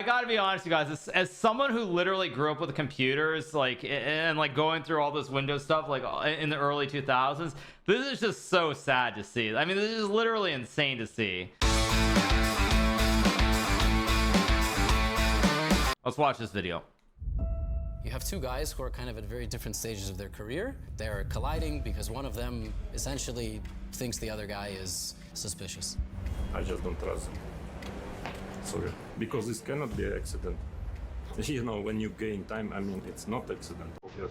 gotta be honest, you guys. As someone who literally grew up with computers, like, and like going through all this Windows stuff, like in the early 2000s, this is just so sad to see. I mean, this is literally insane to see. Let's watch this video. You have two guys who are kind of at very different stages of their career. They're colliding because one of them essentially thinks the other guy is suspicious. I just don't trust them. Sorry. Because this cannot be an accident. You know, when you gain time, I mean, it's not accident. Yes.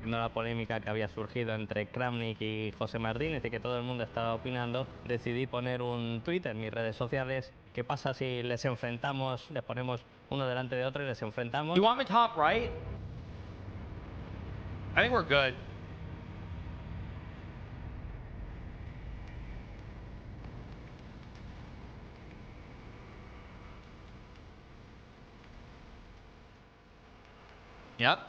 Viendo la polémica que había surgido entre Kramnik y José Martínez y que todo el mundo estaba opinando, decidí poner un tweet en mis redes sociales. ¿Qué pasa si les enfrentamos, les ponemos uno delante de otro y les enfrentamos? You want me top right? I think we're good. Yep.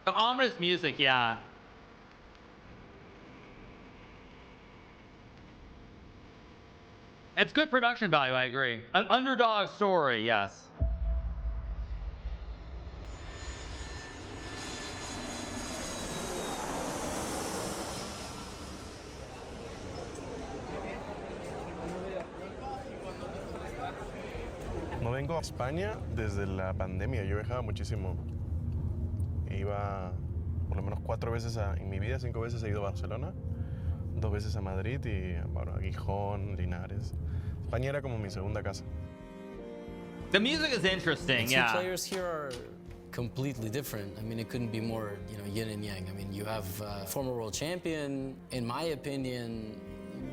The ominous music, yeah. It's good production value, I agree. An underdog story, yes. No vengo a España desde la pandemia. Yo viajaba muchísimo. Iba por lo menos 4 veces en mi vida, 5 veces he ido a Barcelona, 2 veces a Madrid y bueno, a Gijón, Linares. España era como mi segunda casa. The music is interesting, The yeah. two players here are completely different. I mean, it couldn't be more, you know, yin and yang. I mean, you have former world champion. In my opinion,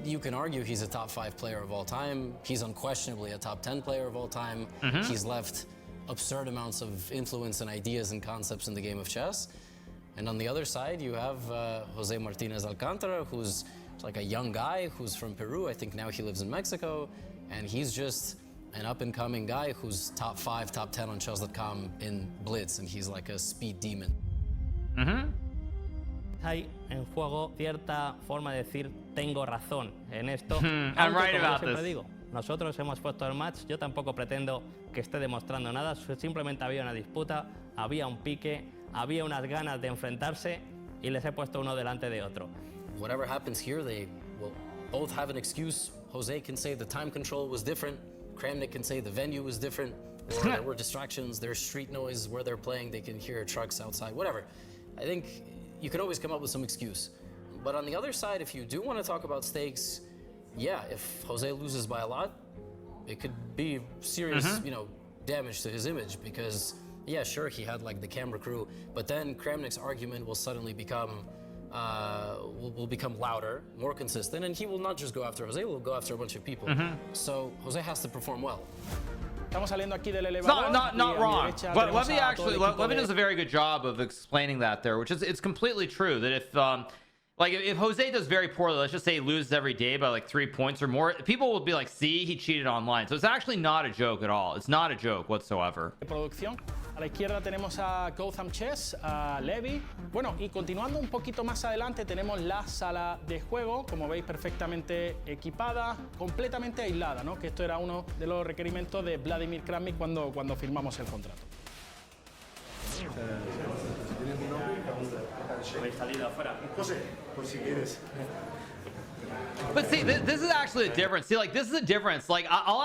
you can argue he's a top 5 player of all time. He's unquestionably a top 10 player of all time. He's left absurd amounts of influence and ideas and concepts in the game of chess. And on the other side, you have Jose Martinez Alcantara, who's like a young guy who's from Peru. I think now he lives in Mexico. And he's just an up-and-coming guy who's top 5, top 10 on chess.com in Blitz, and he's like a speed demon. Hay en juego cierta forma de decir tengo razón en esto. I'm Aunque, right como yo about siempre this. digo, nosotros hemos puesto el match, yo tampoco pretendo que esté demostrando nada, simplemente había una disputa, había un pique, había unas ganas de enfrentarse y les he puesto uno delante de otro. Whatever happens here, they will both have an excuse. Jose can say the time control was different. Kramnik can say the venue was different. Or there were distractions, there's street noise where they're playing, they can hear trucks outside, whatever. I think you can always come up with some excuse. But on the other side, if you do want to talk about stakes, yeah, if Jose loses by a lot, it could be serious, you know, damage to his image because, yeah, sure, he had like the camera crew, but then Kramnik's argument will suddenly become will become louder, more consistent, and he will not just go after Jose, will go after a bunch of people. So Jose has to perform well. Estamos saliendo aquí del elevador. Not wrong. But Levy does a very good job of explaining that there, which is it's completely true that if Jose does very poorly, let's just say he loses every day by like 3 points or more, people will be like, see, he cheated online. So it's actually not a joke at all. It's not a joke whatsoever. Producción. A la izquierda tenemos a Gotham Chess, a Levy. Bueno, y continuando un poquito más adelante tenemos la sala de juego, como veis perfectamente equipada, completamente aislada, ¿no? Que esto era uno de los requerimientos de Vladimir Kramnik cuando firmamos el contrato. José, por si quieres. But see, this is actually the difference. See, like, this is the difference. Like, I'll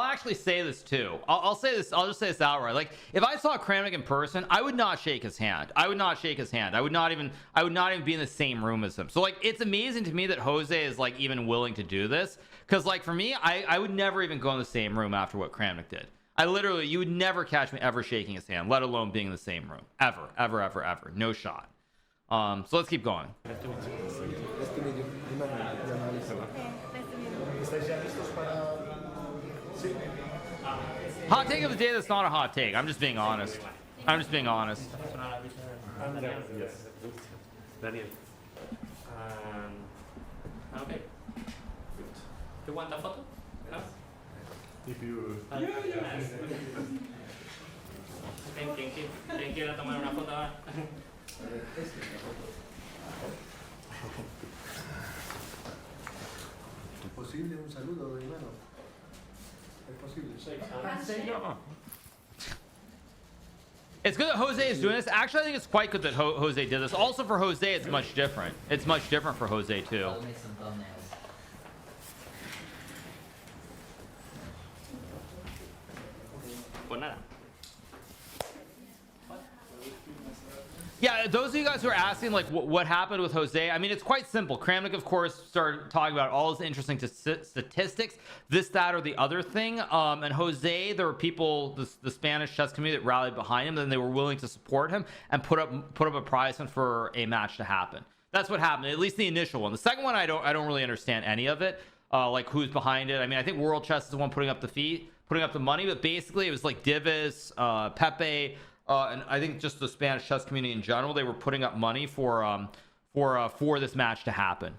actually say this too. I'll say this. I'll just say this outright. Like, if I saw Kramnik in person, I would not shake his hand. I would not shake his hand. I would not even be in the same room as him. So, like, it's amazing to me that Jose is like even willing to do this. Because, like, for me, I would never even go in the same room after what Kramnik did. You would never catch me ever shaking his hand, let alone being in the same room. Ever. No shot. So let's keep going. Hot take of the day that's not a hot take. I'm just being honest. Yes. Daniel. Okay. You want the photo? If you... quiera tomar una foto. ¿Es posible un saludo de mano? ¿Es posible? It's good that Jose is doing this. Actually, I think it's quite good that Jose did this. Also for Jose, it's much different. It's much different for Jose too. I'll make some thumbnails. Pues nada. Yeah, those of you guys who are asking like what happened with Jose, I mean, it's quite simple. Kramnik, of course, started talking about all this interesting statistics, this, that, or the other thing. And Jose, there were people, the Spanish chess community that rallied behind him, and they were willing to support him and put up a prize fund for a match to happen. That's what happened, at least the initial one. The second one, I don't really understand any of it, like who's behind it. I mean, I think World Chess is the one putting up the money, but basically it was like Divis, Pepe. And I think just the Spanish chess community in general, they were putting up money for this match to happen.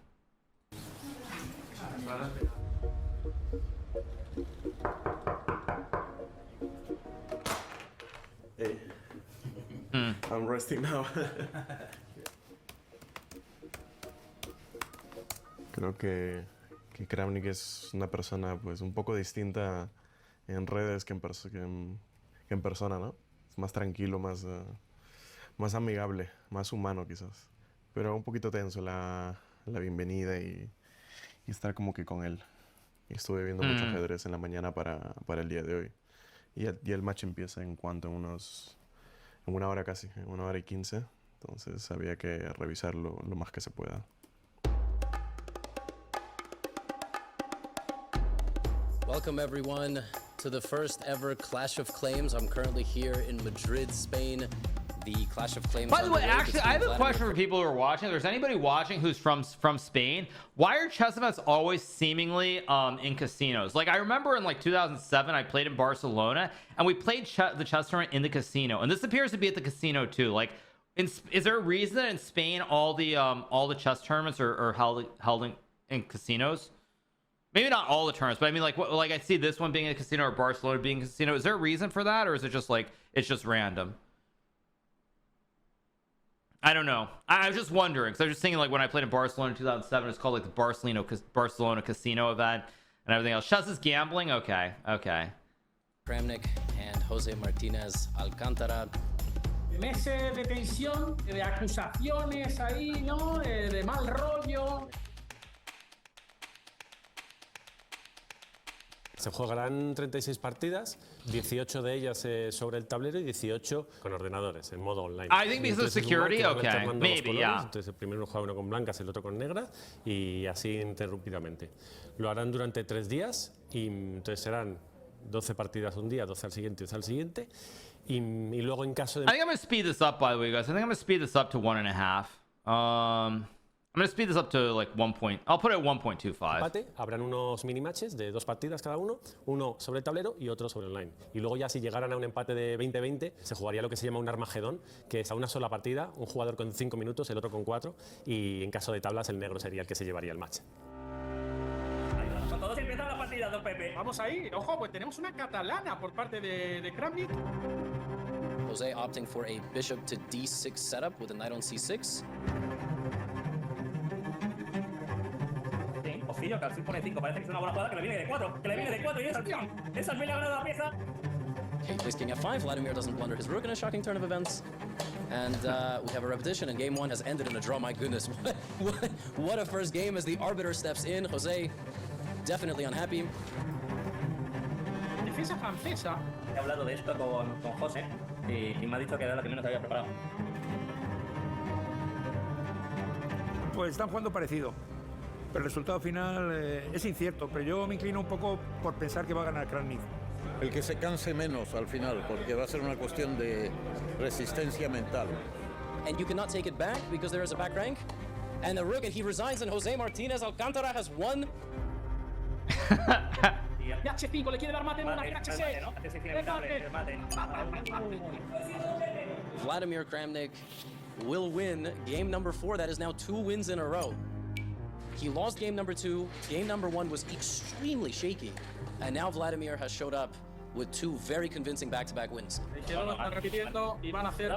Hey, I'm resting now. Creo que Kramnik es una persona pues un poco distinta en redes que en persona, ¿no? Más tranquilo, más amigable, más humano quizás. Pero un poquito tenso la bienvenida y estar como que con él. Y estuve viendo mucho ajedrez en la mañana para el día de hoy. Y el match empieza en una hora casi, en 1 hora y 15. Entonces había que revisarlo lo más que se pueda. Welcome everyone to the first ever Clash of Claims. I'm currently here in Madrid, Spain. The Clash of Claims. By the way, actually, I have a question for people who are watching. If there's anybody watching who's from Spain, why are chess events always seemingly in casinos? Like I remember in like 2007, I played in Barcelona, and we played the chess tournament in the casino, and this appears to be at the casino too. Like, is there a reason that in Spain all the chess tournaments are held in casinos? Maybe not all the tournaments, but I mean, like I see this one being a casino or Barcelona being a casino. Is there a reason for that, or is it just like it's just random? I don't know. I was just wondering, because I was just thinking like when I played in Barcelona in 2007, it's called like the Barcelona casino event and everything else. Chess is gambling. Okay. Kramnik and Jose Martinez Alcántara. Meses de tensión, de acusaciones ahí, ¿no? De mal rollo. Se jugarán 36 partidas, 18 de ellas sobre el tablero y 18 con ordenadores, en modo online. I think because of security, okay, maybe, yeah. Entonces el primero juega uno con blancas, el otro con negras y así interrumpidamente. Lo harán durante 3 días y entonces serán 12 partidas un día, 12 al siguiente, 12 al siguiente. Y luego en caso de... I think I'm going to speed this up, by the way, guys. I think I'm going to speed this up to 1.5. I'm going to speed this up to like 1 point. I'll put it at 1.25. Empate, habrán unos mini matches de 2 partidas cada uno sobre el tablero y otro sobre online. Y luego ya si llegaran a un empate de 20-20, se jugaría lo que se llama un Armagedón, que es a una sola partida, un jugador con 5 minutos, el otro con 4, y en caso de tablas el negro sería el que se llevaría el match. Con todos empiezan las partidas, don Pepe. Vamos ahí. Ojo, pues tenemos una catalana por parte de Kramnik. Jose opting for a bishop to d6 setup with a knight on c6. Ojillo, que al fin pone 5. Parece que es una buena jugada, que le viene de 4. Que le viene de 4 y esa es bien la ganada pieza. Okay, plays king f5. Vladimir doesn't blunder his rook in a shocking turn of events. And we have a repetition, and game 1 has ended in a draw. My goodness, what a first game as the arbiter steps in. Jose definitely unhappy. Defensa francesa. He hablado de esto con José y me ha dicho que era la que menos había preparado. Pues están jugando parecido. Pero el resultado final es incierto, pero yo me inclino un poco por pensar que va a ganar Kramnik. El que se canse menos al final, porque va a ser una cuestión de resistencia mental. And you cannot take it back because there is a back rank. And the rook, and he resigns, and Jose Martinez Alcántara has won. H5 le quiere dar mate en una H6. Vladimir Kramnik will win game number 4. That is now 2 wins in a row. He lost game number 2. Game number 1 was extremely shaky. And now Vladimir has showed up with 2 very convincing back-to-back wins. Izquierdo lo están repitiendo y van a hacer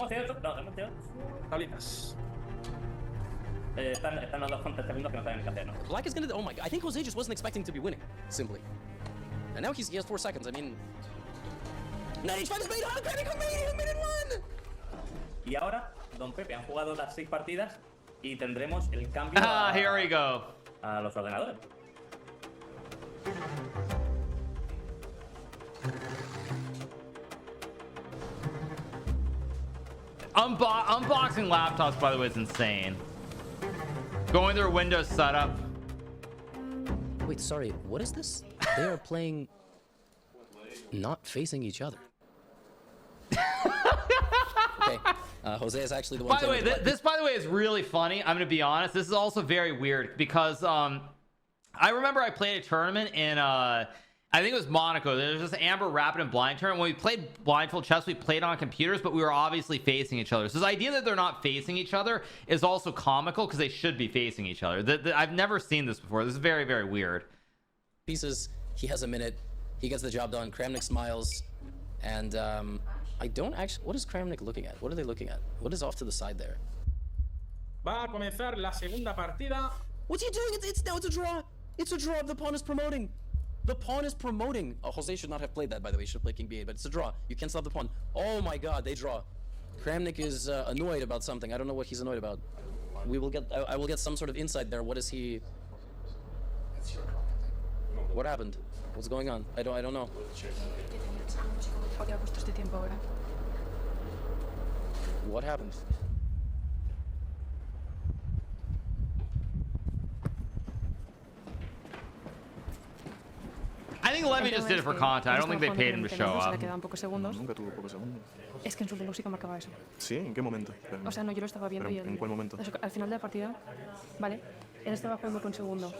tablitas. Están los dos contestantes que no saben qué hacer, ¿no? Black is gonna. Oh my god! I think Jose just wasn't expecting to be winning. Simply. And now he has 4 seconds. I mean. 9H5 is made on. Critical made it 1. Y ahora, Don Pepe, han jugado las 6 partidas y tendremos el cambio Here we go. a los ordenadores. Unboxing laptops, by the way, is insane. Going through Windows setup. Wait, sorry. What is this? They are playing. Not facing each other. Okay. Jose is actually the one. By the way, this by the way is really funny. I'm gonna be honest. This is also very weird because I remember I played a tournament in I think it was Monaco. There was this Amber Rapid and Blind tournament. When we played blindfold chess, we played on computers, but we were obviously facing each other. So this idea that they're not facing each other is also comical because they should be facing each other. I've never seen this before. This is very, very weird. Pieces. He has a minute. He gets the job done. Kramnik smiles, and I don't actually. What is Kramnik looking at? What are they looking at? What is off to the side there? Va a comenzar la segunda partida. What's he doing? It's now it's a draw. It's a draw. The pawn is promoting. The pawn is promoting. Oh, Jose should not have played that, by the way. He should play King B8, but it's a draw. You can't stop the pawn. Oh my God, they draw. Kramnik is annoyed about something. I don't know what he's annoyed about. We will get. I will get some sort of insight there. What is he? What happened? What's going on? I don't know. What happened? I think Levy just did it for content. I don't think they paid him to show up. Nunca tuvo pocos segundos. Es que en su reloj sí que marcaba eso. ¿Sí? ¿En qué momento? O sea, no, yo lo estaba viendo y ¿En cuál momento? al final de la partida, vale, él estaba jugando con segundos.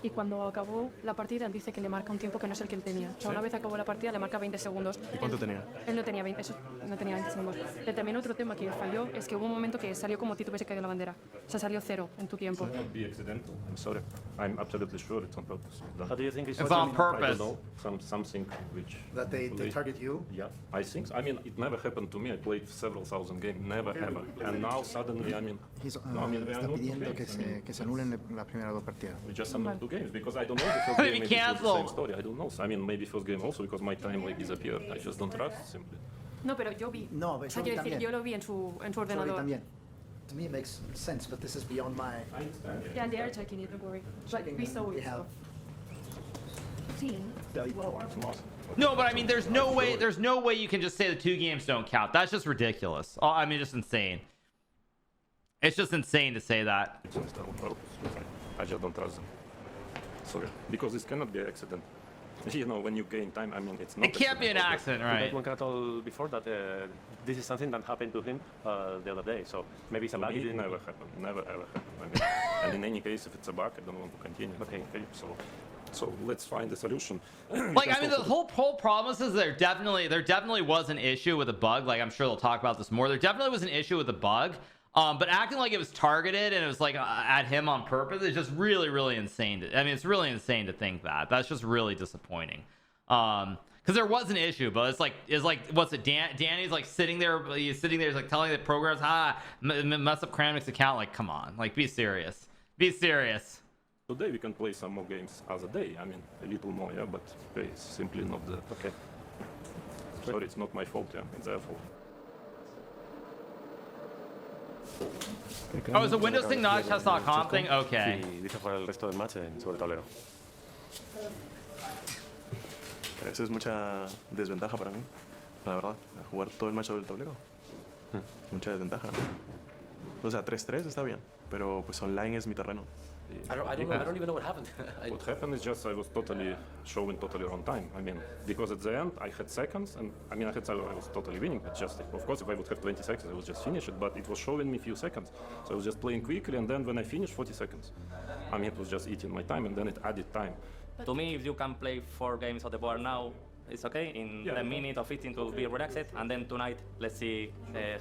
Y cuando acabó la partida dice que le marca un tiempo que no es el que él tenía. O sea, una vez acabó la partida le marca 20 segundos. ¿Y cuánto tenía? Él no tenía 20, eso no tenía 20 segundos. Pero también otro tema que falló es que hubo un momento que salió como Tito que se cayó la bandera. O sea, salió 0 en tu tiempo. It cannot be accidental. I'm sorry. I'm absolutely sure it's on purpose. How do you think It's on I purpose. don't know. Something which... That they target you? Yeah, I think so. I mean, it never happened to me. I played several thousand games. Never, ever. And now suddenly, I mean... No, I mean, we are Está not pidiendo two que games. se anulen las primeras 2 partidas. We just summoned 2 games because I don't know the first Maybe game. Maybe it was the cancel. same story. I don't know. So, I mean, maybe first game also because my time like disappeared. I just don't trust simply. No, pero yo vi. No, o sea, quiero decir, yo lo vi en su Sorry, ordenador. también. To me it makes sense, but this is beyond my... I understand. Yeah, they are checking it, don't worry. But we saw We it. have... Sí. No, but I mean, there's no way you can just say the 2 games don't count. That's just ridiculous. Oh, I mean, just insane. It's just insane to say that. It's just on purpose. I just don't trust them. Sorry, because this cannot be an accident. You know, when you gain time, I mean, it's not... It can't be an accident, right? One told before that this is something that happened to him the other day, so maybe it's a bug. It never happened. Never ever happened. I mean, and in any case, if it's a bug, I don't want to continue. Okay. So let's find a solution. Like, I mean, the whole problem is there definitely was an issue with a bug. Like, I'm sure they'll talk about this more. There definitely was an issue with a bug. But acting like it was targeted and it was like at him on purpose is just really, really insane. I mean, it's really insane to think that. That's just really disappointing. Because there was an issue, but it's like what's it? Danny's like sitting there. He's sitting there, he's like telling the programs, mess up Kramnik's account. Like, come on, like, be serious. Be serious. Today we can play some more games as a day. I mean, a little more, yeah, but it's simply not the... Okay. Sorry, it's not my fault, yeah. It's their fault. Oh, is the Windows thing not a chess.com thing? Okay. Y dice jugar el resto del match sobre el tablero. Pero eso es mucha desventaja para mí, la verdad. Jugar todo el match sobre el tablero. Mucha desventaja. O sea, 3-3 está bien, pero pues online es mi terreno. I don't even know what happened. What happened is just I was totally showing totally wrong time. I mean, because at the end I had seconds, and I mean I was totally winning. But just of course, if I would have 20 seconds, I would just finish it. But it was showing me few seconds, so I was just playing quickly, and then when I finished, 40 seconds. I mean, it was just eating my time, and then it added time. To me, if you can play 4 games on the board now, it's okay. In 10 minutes or 15 to be relaxed, and then tonight, let's see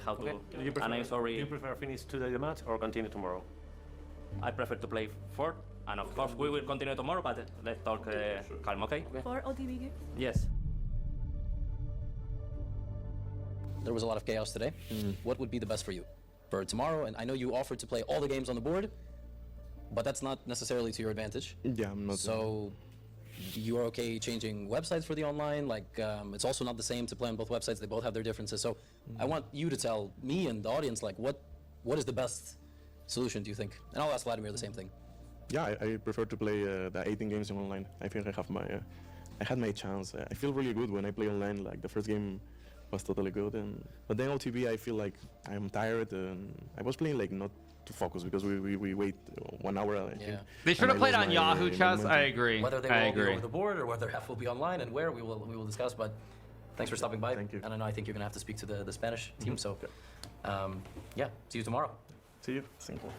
how to. And I'm sorry. Do you prefer finish today the match or continue tomorrow? I prefer to play 4, and of course we will continue tomorrow. But let's talk calm, okay? 4 OTB game? Yes. there was a lot of chaos today. What would be the best for you for tomorrow? And I know you offered to play all the games on the board, but that's not necessarily to your advantage. Yeah, I'm not. So you're okay changing websites for the online? Like, it's also not the same to play on both websites. They both have their differences. So I want you to tell me and the audience, like, what is the best solution, do you think? And I'll ask Vladimir the same thing. Yeah, I prefer to play the 18 games in online. I think I have I had my chance. I feel really good when I play online. Like the first game was totally good, but then OTB I feel like I'm tired, and I was playing like not to focus because we wait 1 hour. I think. They should have played on Yahoo Chess. I agree. Whether they will all be over the board or whether half will be online and where we will discuss. But thanks for stopping by. Thank you. And I think you're gonna have to speak to the Spanish team. So yeah, see you tomorrow. See you. Thank you.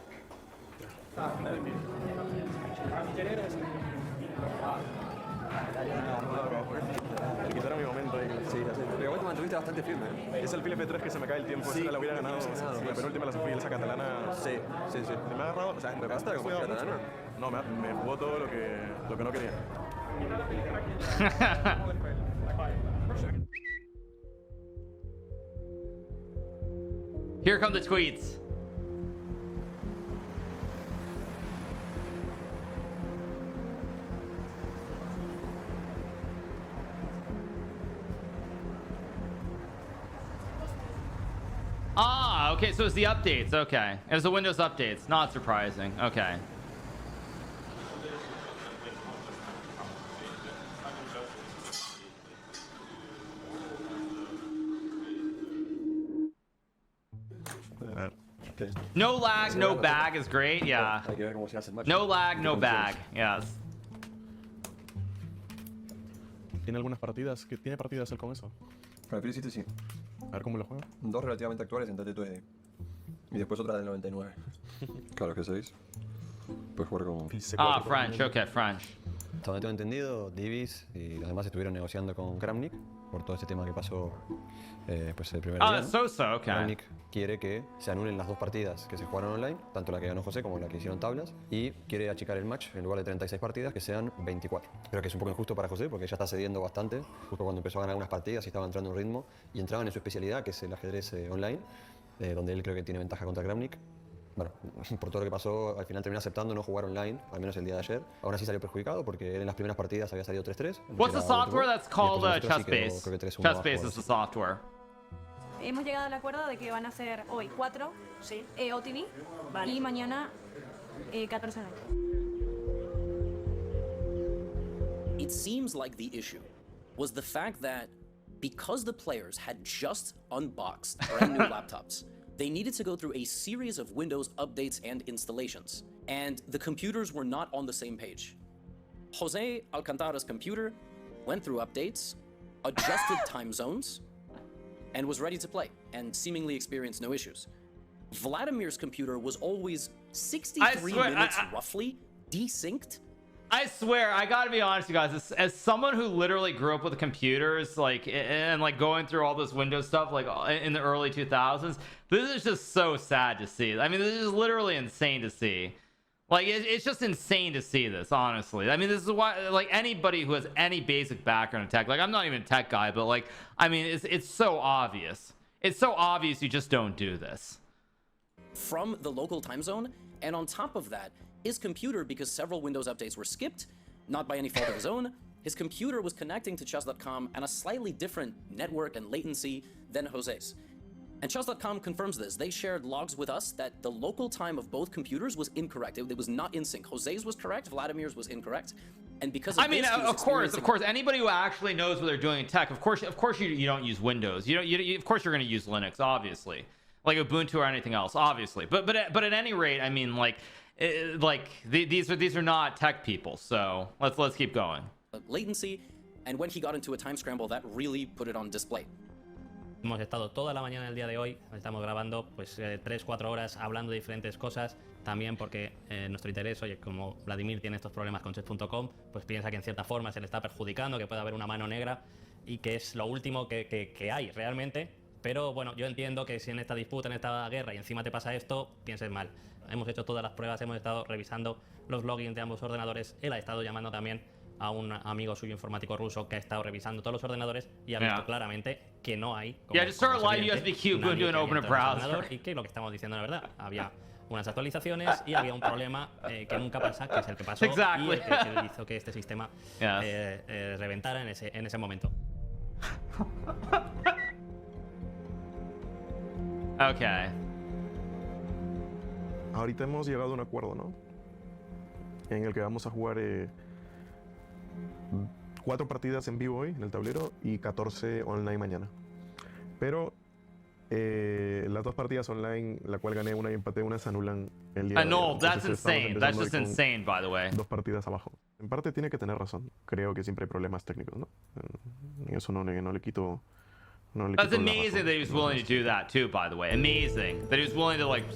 El quitar mi momento ahí. Sí, pero igual te mantuviste bastante firme. Es el fil F3 que se me cae el tiempo. Sí, la hubiera ganado. La penúltima la sufrí, esa catalana. Sí, sí, sí. Me ha agarrado. O sea, ¿me pagaste como catalana? No, me jugó todo lo que no quería. Here come the tweets. Ah, okay, so it's the updates. Okay, it's the Windows updates. Not surprising. Okay. No lag, no bag is great. Yeah. No lag, no bag. Yes. ¿Tiene algunas partidas? ¿Tiene partidas él con eso? Con el Free City sí. A ver cómo lo juega. 2 relativamente actuales en TT2 y después otra del 99. Claro que 6. Puedes jugar con... Ah, French. Okay, French. Hasta donde tengo entendido, Divis y los demás estuvieron negociando con Kramnik por todo este tema que pasó pues el primer día. ¿no? Okay. Kramnik quiere que se anulen las 2 partidas que se jugaron online, tanto la que ganó José como la que hicieron tablas, y quiere achicar el match en lugar de 36 partidas que sean 24. Creo que es un poco injusto para José porque ya está cediendo bastante, justo cuando empezó a ganar unas partidas y estaba entrando en un ritmo y entraban en su especialidad, que es el ajedrez online, donde él creo que tiene ventaja contra Kramnik. Bueno, por todo lo que pasó, al final terminó aceptando no jugar online, al menos el día de ayer. Aún así salió perjudicado porque él en las primeras partidas había salido 3-3. What's the software that's called Chessbase? Chessbase is the software. Hemos llegado al acuerdo de que van a ser hoy 4 OTV y mañana 14 online. It seems like the issue was the fact that because the players had just unboxed brand new laptops, they needed to go through a series of Windows updates and installations, and the computers were not on the same page. Jose Alcantara's computer went through updates, adjusted time zones, and was ready to play, and seemingly experienced no issues. Vladimir's computer was always 63 minutes roughly desynced. I swear, I gotta be honest, you guys. As someone who literally grew up with computers, like, and like going through all this Windows stuff, like in the early 2000s, this is just so sad to see. I mean, this is literally insane to see. Like, it's just insane to see this, honestly. I mean, this is why, like, anybody who has any basic background in tech, like, I'm not even a tech guy, but like, I mean, it's so obvious. It's so obvious you just don't do this. From the local time zone, and on top of that, his computer, because several Windows updates were skipped, not by any fault of his own, his computer was connecting to chess.com and a slightly different network and latency than Jose's. And chess.com confirms this. They shared logs with us that the local time of both computers was incorrect. It was not in sync. Jose's was correct, Vladimir's was incorrect. And because of this, of course, anybody who actually knows what they're doing in tech, of course you don't use Windows. You of course you're going to use Linux, obviously, like Ubuntu or anything else, obviously. But at any rate, I mean, these are not tech people. So let's keep going. Latency, and when he got into a time scramble, that really put it on display. Hemos estado toda la mañana del día de hoy, estamos grabando pues 3-4 horas hablando de diferentes cosas, también porque nuestro interés, oye, como Vladimir tiene estos problemas con chess.com, pues piensa que en cierta forma se le está perjudicando, que puede haber una mano negra y que es lo último que hay realmente. Pero bueno, yo entiendo que si en esta disputa, en esta guerra y encima te pasa esto, pienses mal. Hemos hecho todas las pruebas, hemos estado revisando los logins de ambos ordenadores, él ha estado llamando también a un amigo suyo informático ruso que ha estado revisando todos los ordenadores y ha visto claramente que no hay. Just start a live USB cube, go do an open browser. Y que lo que estamos diciendo la verdad, había unas actualizaciones y había un problema que nunca pasa, que es el que pasó y el que hizo que este sistema reventara en ese momento. Okay. Ahorita hemos llegado a un acuerdo, ¿no? En el que vamos a jugar 4 partidas en vivo hoy en el tablero y 14 online mañana. Pero las 2 partidas online, la cual gané una y empaté una, se anulan el día de hoy. No, that's insane. That's just insane, by the way. 2 partidas abajo. En parte tiene que tener razón. Creo que siempre hay problemas técnicos, ¿no? Eso no le quito. That's amazing that he was willing to do that too, by the way. Amazing that he was willing to like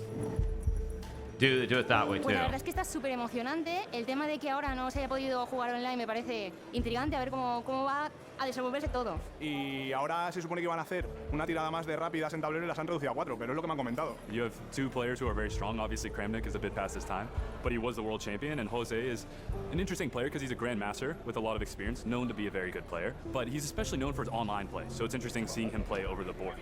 do it that way too. Pues la verdad es que está súper emocionante. El tema de que ahora no se haya podido jugar online me parece intrigante, a ver cómo va a desenvolverse todo. Y ahora se supone que iban a hacer una tirada más de rápidas en tablero y las han reducido a 4, pero es lo que me han comentado. You have 2 players who are very strong. Obviously, Kramnik is a bit past his time, but he was the world champion, and Jose is an interesting player because he's a grandmaster with a lot of experience, known to be a very good player, but he's especially known for his online play, so it's interesting seeing him play over the board.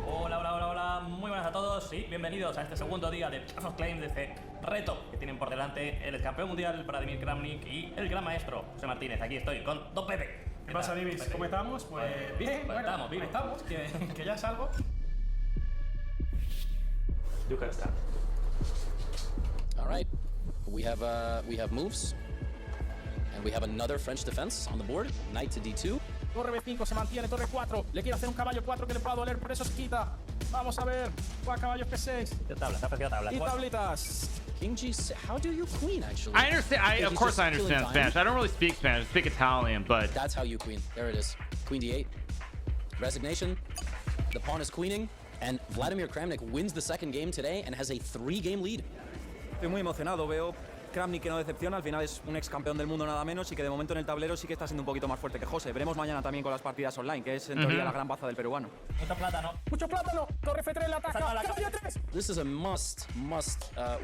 Hola, muy buenas a todos y bienvenidos a este segundo día de Clash of Claims, de este reto que tienen por delante el campeón mundial Vladimir Kramnik y el gran maestro José Martínez. Aquí estoy con Don Pepe. ¿Qué pasa, Divis? ¿Cómo estamos? Pues bien, bueno, estamos, ahí estamos, que ya es algo. You can start. All right, we have moves, and we have another French defense on the board. Knight to D2. Torre B5 se mantiene, torre 4. Le quiere hacer un caballo 4 que le pueda doler, por eso se quita. Vamos a ver. Juega caballos P6. Tablas. Y tablitas. King G6. How do you queen, actually? I understand. Of course I understand Spanish. I don't really speak Spanish. I speak Italian, but... That's how you queen. There it is. Queen D8. Resignation. The pawn is queening. And Vladimir Kramnik wins the second game today and has a 3-game lead. Estoy muy emocionado. Veo Kramnik que no decepciona. Al final es un ex campeón del mundo nada menos y que de momento en el tablero sí que está siendo un poquito más fuerte que José. Veremos mañana también con las partidas online, que es en teoría la gran baza del peruano. Mucho plátano. Torre F3 la ataca. Caballo 3. This is a must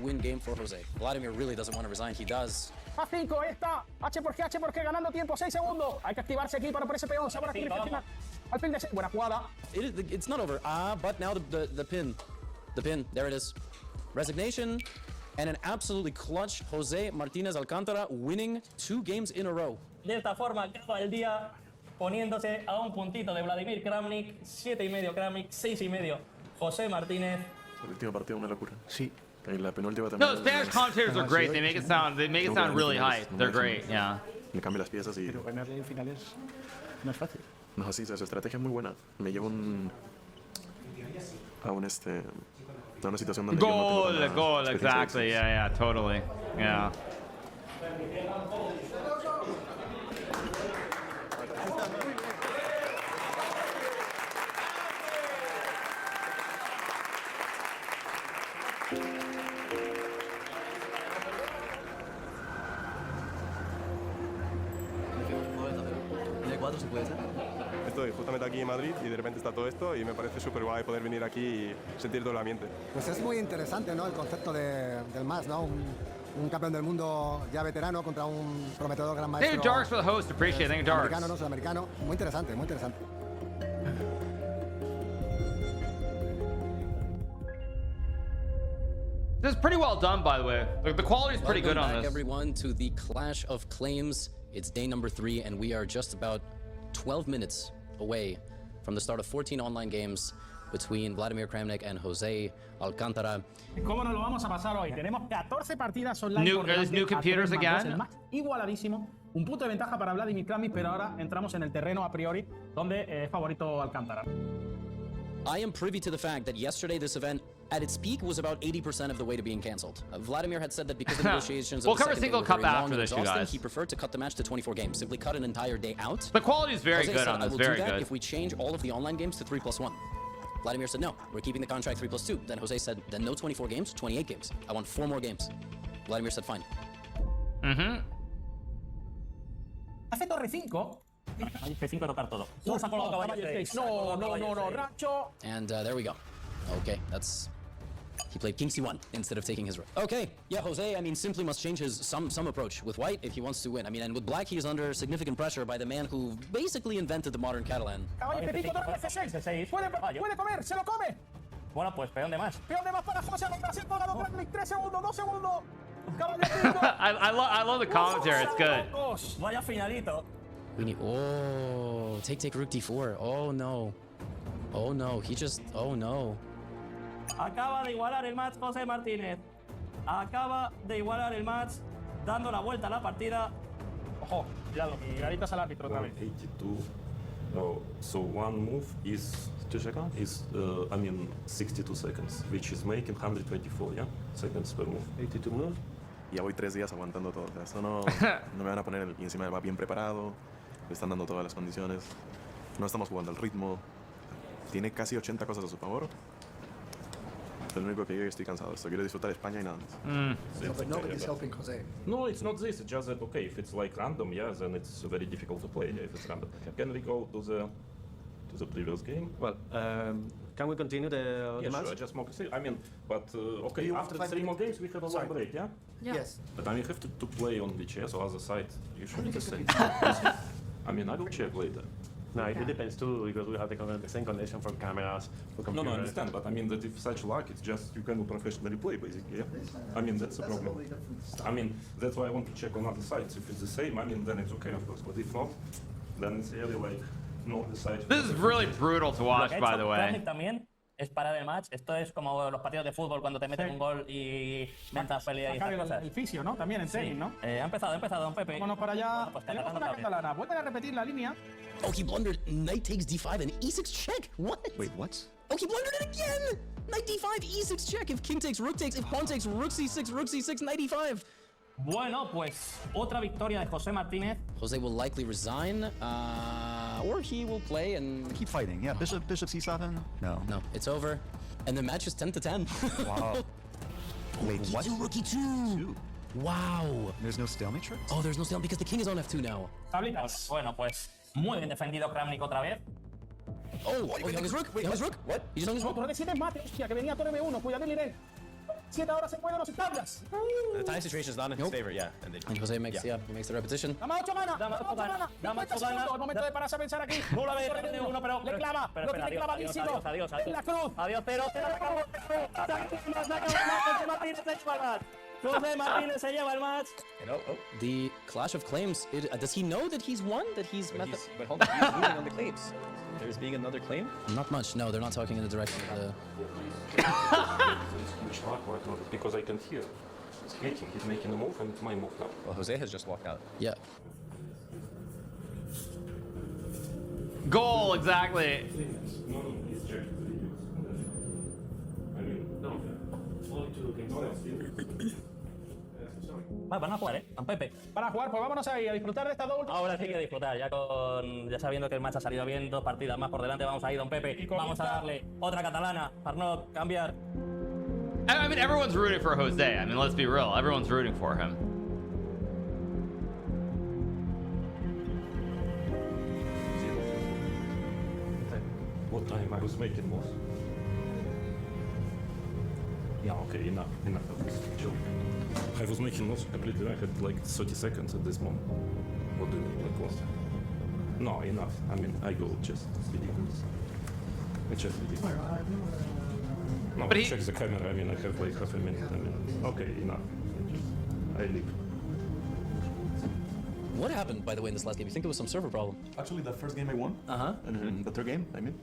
win game for Jose. Vladimir really doesn't want to resign. He does. A5, esta. H por G, ganando tiempo, 6 segundos. Hay que activarse aquí para por ese peón. Ahora aquí final. Alpin de C. Buena jugada. It's not over. But now the pin. The pin. There it is. Resignation. And an absolutely clutch Jose Martínez Alcántara winning 2 games in a row. De esta forma acaba el día poniéndose a un puntito de Vladimir Kramnik, 7,5 Kramnik, 6,5 José Martínez. El último partido una locura. Sí. La penúltima también. No, Spanish commentators are great. They make it sound really hype. They're great, yeah. Le cambio las piezas y... Pero ganarle en finales no es fácil. No, sí, su estrategia es muy buena. Me lleva a una situación donde goal, exactly, yeah, totally, yeah. ¿En el 4 se puede ser? Estoy justamente aquí en Madrid y de repente está todo esto y me parece súper guay poder venir aquí y sentir todo el ambiente. Pues es muy interesante, ¿no? El concepto del MAS, ¿no? Un campeón del mundo ya veterano contra un prometedor gran maestro. Thank you, Darks, for the host. Appreciate it. Thank you, Darks. Americano, no sudamericano. Muy interesante, muy interesante. This is pretty well done, by the way. The quality is pretty good on this. Welcome back, everyone, to the Clash of Claims. It's day number 3, and we are just about 12 minutes away from the start of 14 online games between Vladimir Kramnik and Jose Alcántara. ¿Cómo nos lo vamos a pasar hoy? Tenemos 14 partidas online. New computers again. El match igualadísimo. Un punto de ventaja para Vladimir Kramnik, pero ahora entramos en el terreno a priori donde es favorito Alcántara. I am privy to the fact that yesterday this event at its peak was about 80% of the way to being cancelled. Vladimir had said that because the negotiations we'll of the cover second single day were cup very long after and this, you exhausting, guys. he preferred to cut the match to 24 games, simply cut an entire day out. The quality is very Jose good said, on this, I will very do that good. if we change all of the online games to 3+1. Vladimir said, no, we're keeping the contract 3+2. Then Jose said, then no 24 games, 28 games. I want 4 more games. Vladimir said, fine. Hace torre 5. F5 tocar todo. No, Rancho. And there we go. Okay, that's He played king c1 instead of taking his rook. Okay, yeah, Jose, I mean, simply must change his some approach with white if he wants to win. I mean, and with black, he is under significant pressure by the man who basically invented the modern Catalan. Caballo F5, torre F6. Puede comer, se lo come. Bueno, pues peón de más. Peón de más para José, Brasil, colgado Kramnik, 3 segundos, 2 segundos. I love the commentary. It's good. Vaya finalito. We need. Oh, take rook d4. Oh no. Oh no. He just. Oh no. Acaba de igualar el match José Martínez. Acaba de igualar el match, dando la vuelta a la partida. Ojo, cuidado, y garitas al árbitro otra vez. 82. Oh, so one move is 2 seconds. Is I mean 62 seconds, which is making 124, yeah, seconds per move. 82 moves. Ya voy 3 días aguantando todo. O sea, esto no me van a poner y encima va bien preparado. Le están dando todas las condiciones. No estamos jugando al ritmo. Tiene casi 80 cosas a su favor. Lo único que yo estoy cansado. Esto quiero disfrutar de España y nada más. So, but nobody's helping Jose. No, it's not this. It's just that okay, if it's like random, yeah, then it's very difficult to play. Yeah, if it's random. Can we go to the previous game? Well, can we continue the match? Sure. Just more. I mean, but okay. After 3 more games, we have a long break, yeah. Yes. But I mean, you have to play on the chess or other side. You should just say. I mean, I will check later. No, it depends too, because we have the same condition for cameras, for computers. No, I understand, but I mean that if such luck, it's just you cannot professionally play, basically, yeah? I mean, that's the problem. I mean, that's why I want to check on other sides. If it's the same, I mean, then it's okay, of course, but if not, then it's really like, no, the side. This is really brutal to watch, by the way. También es parar el match. Esto es como los partidos de fútbol cuando te meten un gol y montas pelea y estas cosas. El fisio, ¿no? También en tenis, ¿no? Ha empezado, don Pepe. Vámonos para allá. Pues tenemos una catalana. Vuelven a repetir la línea. Oh, he blundered. Knight takes d5 and e6 check. What? Wait, what? Oh, he blundered it again. Knight d5, e6 check. If king takes, if pawn takes, rook c6, knight e5. Bueno, pues otra victoria de José Martínez. Jose will likely resign, or he will play and keep fighting. Yeah, bishop c7. No, it's over, and the match is 10-10. Wow. Wait, what? Rook e2. Wow. There's no stalemate trick? Oh, there's no stalemate because the king is on f2 now. Tablitas. Bueno, pues muy bien defendido Kramnik otra vez. Oh, he hung his rook. He hung his rook. What? He just hung his rook. Torre de 7 mate, hostia, que venía torre M1. Cuidado, Lirel. 7 ahora se pueden los tablas. The time situation is not in his favor, yeah. And Jose makes, he makes the repetition. Dama 8 gana. Dama 8 gana. El momento de pararse a pensar aquí. No la ve, uno, pero le clava. Lo tiene clavadísimo. Adiós. La cruz. Adiós, 0. José Martínez se lleva el match. The Clash of Claims. Does he know that he's won? That he's met But hold on, he's losing on the claims. There's being another claim? Not much. No, they're not talking in the direction of the. Which luck, because I can hear. He's making a move, and it's my move now. Well, Jose has just walked out. Yeah. Goal, exactly. Van a jugar, Don Pepe. Para jugar, pues vámonos ahí a disfrutar de estas dos últimas. Ahora sí que disfrutar, ya sabiendo que el match ha salido bien, 2 partidas más por delante, vamos ahí, Don Pepe. Vamos a darle otra catalana para no cambiar. I mean, everyone's rooting for Jose. I mean, let's be real. Everyone's rooting for him. What time I was making moves? Yeah, okay, enough of this joke. I was making moves completely. I had like 30 seconds at this moment. What do you mean, like what? No, enough. I mean, I go just ridiculous. It's just ridiculous. No, but check the camera. I mean, I have like half a minute. I mean, okay, enough. I leave. What happened, by the way, in this last game? You think there was some server problem? Actually, the first game I won. And the third game, I mean,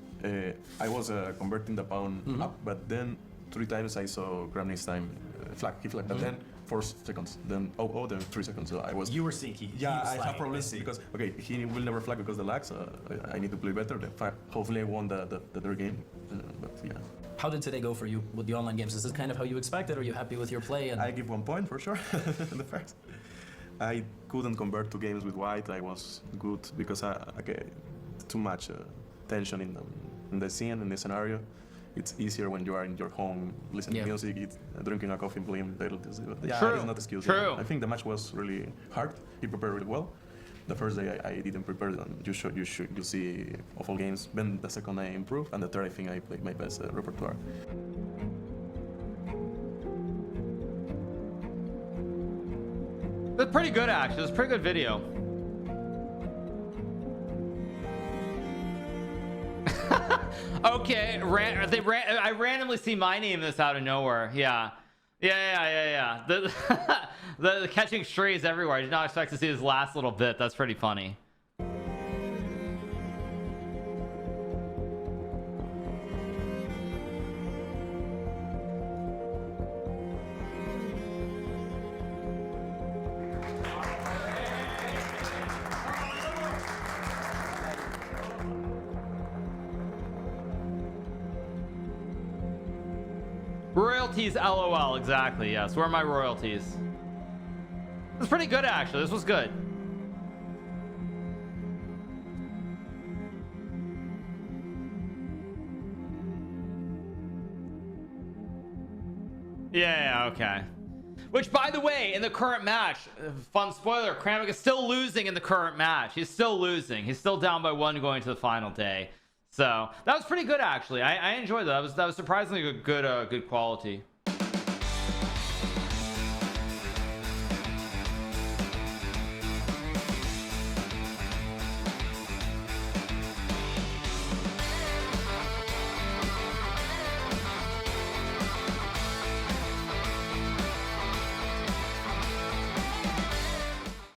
I was converting the pawn up, but then 3 times I saw Kramnik's time flag. He flagged, but then 4 seconds. Then then 3 seconds. So I was. You were seeing he Yeah, was I have problems because he will never flag because the lag. So I need to play better. Hopefully, I won the third game. But yeah. How did today go for you with the online games? Is this kind of how you expected? Are you happy with your play? I give 1 point for sure. The first. I couldn't convert 2 games with white. I was good because too much tension in the scene, in the scenario. It's easier when you are in your home listening to music, drinking a coffee, playing little. Yeah, True. it's not excuse. True. I think the match was really hard. He prepared really well. The first day I didn't prepare. You see awful games. Then the second I improved, and the third I think I played my best repertoire. pretty good actually. It's a pretty good video. Okay, I randomly see my name in this out of nowhere. Yeah. The catching strays everywhere. I did not expect to see this last little bit. That's pretty funny. Royalties, LOL. Exactly. Yes. Where are my royalties? This was pretty good, actually. This was good. Yeah. Okay. Which, by the way, in the current match, fun spoiler, Kramnik is still losing in the current match. He's still losing. He's still down by 1 going to the final day. So that was pretty good, actually. I enjoyed that. That was surprisingly good quality.